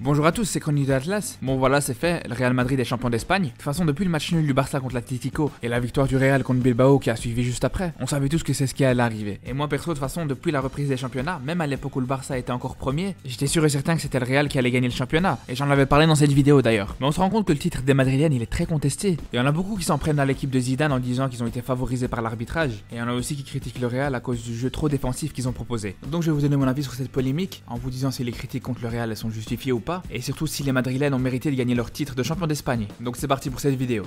Bonjour à tous, c'est Chronique de l'Atlas. Bon voilà, c'est fait, le Real Madrid est champion d'Espagne. De toute façon, depuis le match nul du Barça contre l'Atlético et la victoire du Real contre Bilbao qui a suivi juste après, on savait tous que c'est ce qui allait arriver. Et moi perso, de toute façon, depuis la reprise des championnats, même à l'époque où le Barça était encore premier, j'étais sûr et certain que c'était le Real qui allait gagner le championnat. Et j'en avais parlé dans cette vidéo d'ailleurs. Mais on se rend compte que le titre des Madrilènes, il est très contesté. Il y en a beaucoup qui s'en prennent à l'équipe de Zidane en disant qu'ils ont été favorisés par l'arbitrage. Et il y en a aussi qui critiquent le Real à cause du jeu trop défensif qu'ils ont proposé. Donc je vais vous donner mon avis sur cette polémique, en vous disant si les critiques contre le Real elles sont justifiées ou pas, et surtout si les Madrilènes ont mérité de gagner leur titre de champion d'Espagne. Donc c'est parti pour cette vidéo.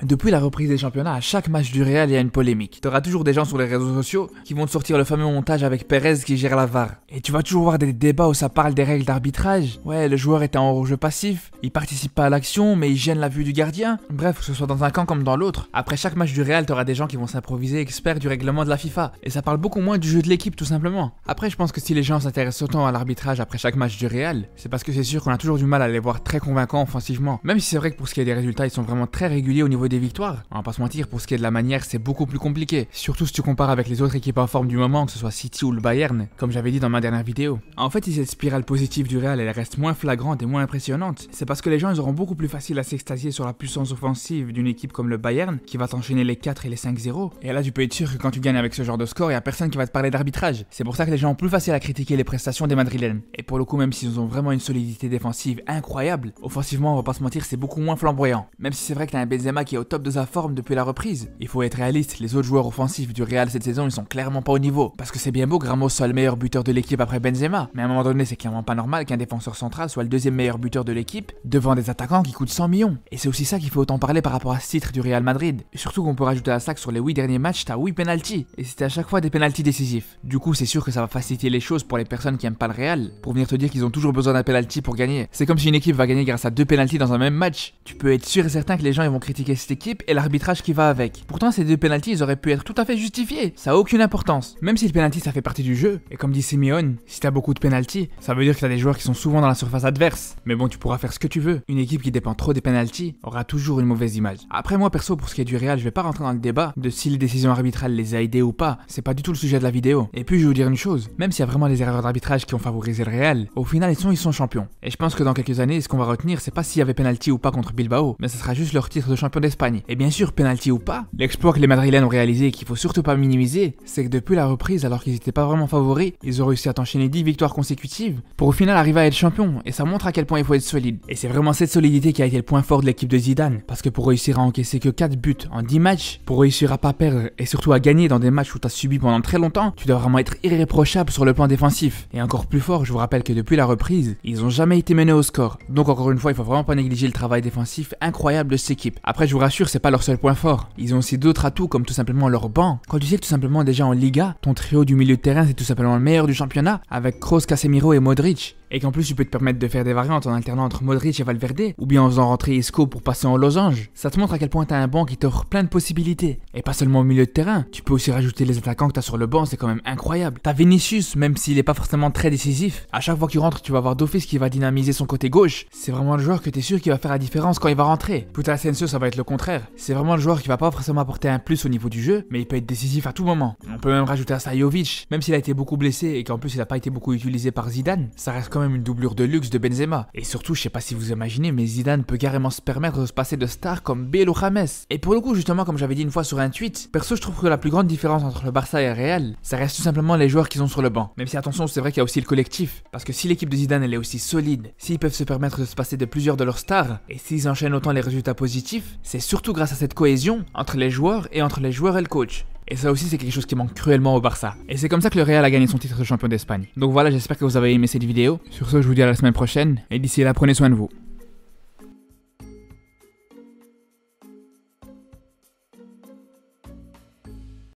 Depuis la reprise des championnats, à chaque match du Real, il y a une polémique. T'auras toujours des gens sur les réseaux sociaux qui vont te sortir le fameux montage avec Pérez qui gère la VAR. Et tu vas toujours voir des débats où ça parle des règles d'arbitrage. Ouais, le joueur était en hors-jeu passif, il participe pas à l'action, mais il gêne la vue du gardien. Bref, que ce soit dans un camp comme dans l'autre. Après chaque match du Real, t'auras des gens qui vont s'improviser experts du règlement de la FIFA. Et ça parle beaucoup moins du jeu de l'équipe, tout simplement. Après, je pense que si les gens s'intéressent autant à l'arbitrage après chaque match du Real, c'est parce que c'est sûr qu'on a toujours du mal à les voir très convaincants offensivement. Même si c'est vrai que pour ce qui est des résultats, ils sont vraiment très réguliers au niveau des victoires. On va pas se mentir, pour ce qui est de la manière, c'est beaucoup plus compliqué. Surtout si tu compares avec les autres équipes en forme du moment, que ce soit City ou le Bayern, comme j'avais dit dans ma dernière vidéo. En fait, si cette spirale positive du Real, elle reste moins flagrante et moins impressionnante, c'est parce que les gens ils auront beaucoup plus facile à s'extasier sur la puissance offensive d'une équipe comme le Bayern, qui va t'enchaîner les 4 et les 5-0. Et là, tu peux être sûr que quand tu gagnes avec ce genre de score, il y a personne qui va te parler d'arbitrage. C'est pour ça que les gens ont plus facile à critiquer les prestations des Madrilènes. Et pour le coup, même s'ils ont vraiment une solidité défensive incroyable, offensivement, on va pas se mentir, c'est beaucoup moins flamboyant. Même si c'est vrai que t'as un Benzema qui est au top de sa forme depuis la reprise, il faut être réaliste, les autres joueurs offensifs du Real cette saison ils sont clairement pas au niveau. Parce que c'est bien beau que Ramos soit le meilleur buteur de l'équipe après Benzema, mais à un moment donné c'est clairement pas normal qu'un défenseur central soit le deuxième meilleur buteur de l'équipe devant des attaquants qui coûtent 100 millions. Et c'est aussi ça qu'il faut autant parler par rapport à ce titre du Real Madrid. Et surtout qu'on peut rajouter à ça que sur les 8 derniers matchs t'as 8 pénaltys, et c'était à chaque fois des pénaltys décisifs. Du coup c'est sûr que ça va faciliter les choses pour les personnes qui aiment pas le Real, pour venir te dire qu'ils ont toujours besoin d'un pénalty pour gagner. C'est comme si une équipe va gagner grâce à 2 pénaltys dans un même match. Tu peux être sûr et certain que les gens ils vont critiquer cette équipe et l'arbitrage qui va avec. Pourtant ces 2 pénaltys ils auraient pu être tout à fait justifiés, ça a aucune importance. Même si le pénalty ça fait partie du jeu, et comme dit Simeone, si t'as beaucoup de pénaltys, ça veut dire que t'as des joueurs qui sont souvent dans la surface adverse. Mais bon, tu pourras faire ce que tu veux. Une équipe qui dépend trop des pénaltys aura toujours une mauvaise image. Après moi perso, pour ce qui est du Real, je vais pas rentrer dans le débat de si les décisions arbitrales les a aidés ou pas, c'est pas du tout le sujet de la vidéo. Et puis je vais vous dire une chose, même s'il y a vraiment des erreurs d'arbitrage qui ont favorisé le Real, au final ils sont champions. Et je pense que dans quelques années, ce qu'on va retenir, c'est pas s'il y avait pénalty ou pas contre Bilbao, mais ce sera juste leur titre de champion d'Espagne. Et bien sûr, pénalty ou pas, l'exploit que les Madrilènes ont réalisé et qu'il faut surtout pas minimiser, c'est que depuis la reprise, alors qu'ils étaient pas vraiment favoris, ils ont réussi à enchaîner 10 victoires consécutives pour au final arriver à être champion. Et ça montre à quel point il faut être solide. Et c'est vraiment cette solidité qui a été le point fort de l'équipe de Zidane. Parce que pour réussir à encaisser que 4 buts en 10 matchs, pour réussir à pas perdre et surtout à gagner dans des matchs où t'as subi pendant très longtemps, tu dois vraiment être irréprochable sur le plan défensif. Et encore plus fort, je vous rappelle que depuis la reprise, ils ont jamais été menés au score. Donc encore une fois, il faut vraiment pas négliger le travail défensif incroyable de cette équipe. Après, je vous rassure, c'est pas leur seul point fort. Ils ont aussi d'autres atouts comme tout simplement leur banc. Quand tu sais que tout simplement déjà en Liga, ton trio du milieu de terrain c'est tout simplement le meilleur du championnat, avec Kroos, Casemiro et Modric. Et qu'en plus tu peux te permettre de faire des variantes en alternant entre Modric et Valverde, ou bien en faisant rentrer Isco pour passer en losange. Ça te montre à quel point t'as un banc qui t'offre plein de possibilités. Et pas seulement au milieu de terrain, tu peux aussi rajouter les attaquants que t'as sur le banc, c'est quand même incroyable. T'as Vinicius, même s'il est pas forcément très décisif, à chaque fois qu'il rentre tu vas voir d'office qui va dynamiser son côté gauche. C'est vraiment le joueur que t'es sûr qui va faire la différence quand il va rentrer. Putain Asensio ça va être le contraire. C'est vraiment le joueur qui va pas forcément apporter un plus au niveau du jeu, mais il peut être décisif à tout moment. On peut même rajouter à ça Jovic, même s'il a été beaucoup blessé et qu'en plus il a pas été beaucoup utilisé par Zidane, ça reste quand même une doublure de luxe de Benzema. Et surtout, je sais pas si vous imaginez, mais Zidane peut carrément se permettre de se passer de stars comme Bale ou James. Et pour le coup, justement, comme j'avais dit une fois sur un tweet, perso, je trouve que la plus grande différence entre le Barça et le Real, ça reste tout simplement les joueurs qu'ils ont sur le banc. Même si attention, c'est vrai qu'il y a aussi le collectif. Parce que si l'équipe de Zidane elle est aussi solide, s'ils peuvent se permettre de se passer de plusieurs de leurs stars, et s'ils enchaînent autant les résultats positifs, c'est surtout grâce à cette cohésion entre les joueurs et le coach. Et ça aussi c'est quelque chose qui manque cruellement au Barça. Et c'est comme ça que le Real a gagné son titre de champion d'Espagne. Donc voilà, j'espère que vous avez aimé cette vidéo. Sur ce, je vous dis à la semaine prochaine. Et d'ici là, prenez soin de vous.